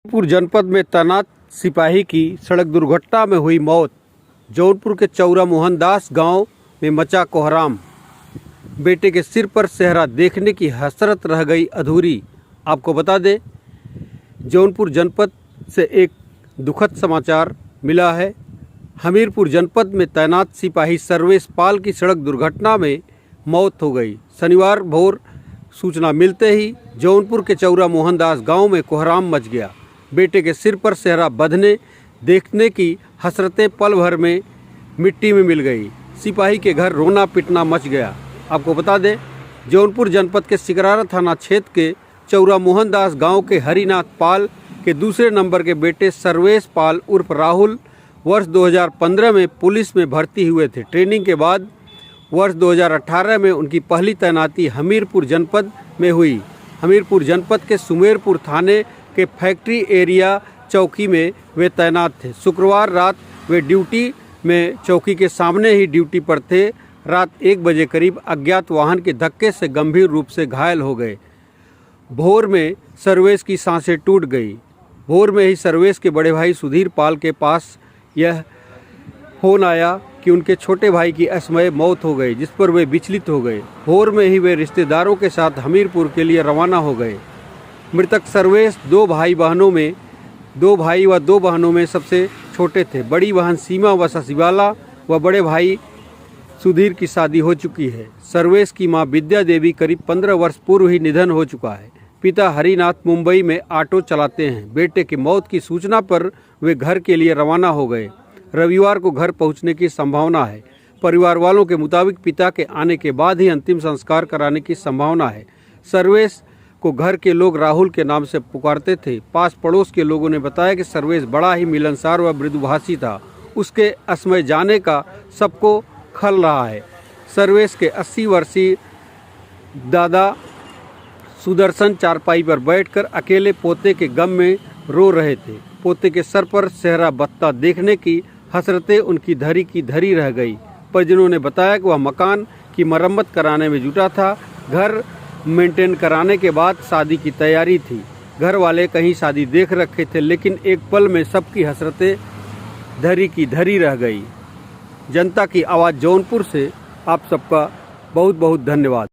जौनपुर जनपद में तैनात सिपाही की सड़क दुर्घटना में हुई मौत। जौनपुर के चौरा मोहनदास गांव में मचा कोहराम। बेटे के सिर पर सेहरा देखने की हसरत रह गई अधूरी। आपको बता दें, जौनपुर जनपद से एक दुखद समाचार मिला है। हमीरपुर जनपद में तैनात सिपाही सर्वेश पाल की सड़क दुर्घटना में मौत हो गई। शनिवार भोर सूचना मिलते ही जौनपुर के चौरा मोहनदास गांव में कोहराम मच गया। बेटे के सिर पर सेहरा बंधने देखने की हसरतें पल भर में मिट्टी में मिल गई। सिपाही के घर रोना पिटना मच गया। आपको बता दें, जौनपुर जनपद के सिकरारा थाना क्षेत्र के चौरा मोहनदास गांव के हरिनाथ पाल के दूसरे नंबर के बेटे सर्वेश पाल उर्फ राहुल वर्ष 2015 में पुलिस में भर्ती हुए थे। ट्रेनिंग के बाद वर्ष 2018 में उनकी पहली तैनाती हमीरपुर जनपद में हुई। हमीरपुर जनपद के सुमेरपुर थाने के फैक्ट्री एरिया चौकी में वे तैनात थे। शुक्रवार रात वे ड्यूटी में चौकी के सामने ही ड्यूटी पर थे। रात 1 बजे करीब अज्ञात वाहन के धक्के से गंभीर रूप से घायल हो गए। भोर में सर्वेश की सांसें टूट गई। भोर में ही सर्वेश के बड़े भाई सुधीर पाल के पास यह फोन आया कि उनके छोटे भाई की असमय मौत हो गई, जिस पर वे विचलित हो गए। भोर में ही वे रिश्तेदारों के साथ हमीरपुर के लिए रवाना हो गए। मृतक सर्वेश दो भाई व दो बहनों में सबसे छोटे थे। बड़ी बहन सीमा व ससीवाला व बड़े भाई सुधीर की शादी हो चुकी है। सर्वेश की मां विद्या देवी करीब 15 वर्ष पूर्व ही निधन हो चुका है। पिता हरिनाथ मुंबई में ऑटो चलाते हैं। बेटे की मौत की सूचना पर वे घर के लिए रवाना हो गए। रविवार को घर पहुंचने की संभावना है। परिवार वालों के मुताबिक पिता के आने के बाद ही अंतिम संस्कार कराने की संभावना है। सर्वेश को घर के लोग राहुल के नाम से पुकारते थे। पास पड़ोस के लोगों ने बताया कि सर्वेश बड़ा ही मिलनसार व मृदुभाषी था। उसके असमय जाने का सबको खल रहा है। सर्वेश के 80 वर्षीय दादा सुदर्शन चारपाई पर बैठकर अकेले पोते के गम में रो रहे थे। पोते के सर पर सेहरा बत्ता देखने की हसरतें उनकी धरी की धरी रह गई। परिजनों ने बताया कि वह मकान की मरम्मत कराने में जुटा था। घर मेंटेन कराने के बाद शादी की तैयारी थी। घर वाले कहीं शादी देख रखे थे, लेकिन एक पल में सबकी हसरतें धरी की धरी रह गई। जनता की आवाज़ जौनपुर से आप सबका बहुत बहुत धन्यवाद।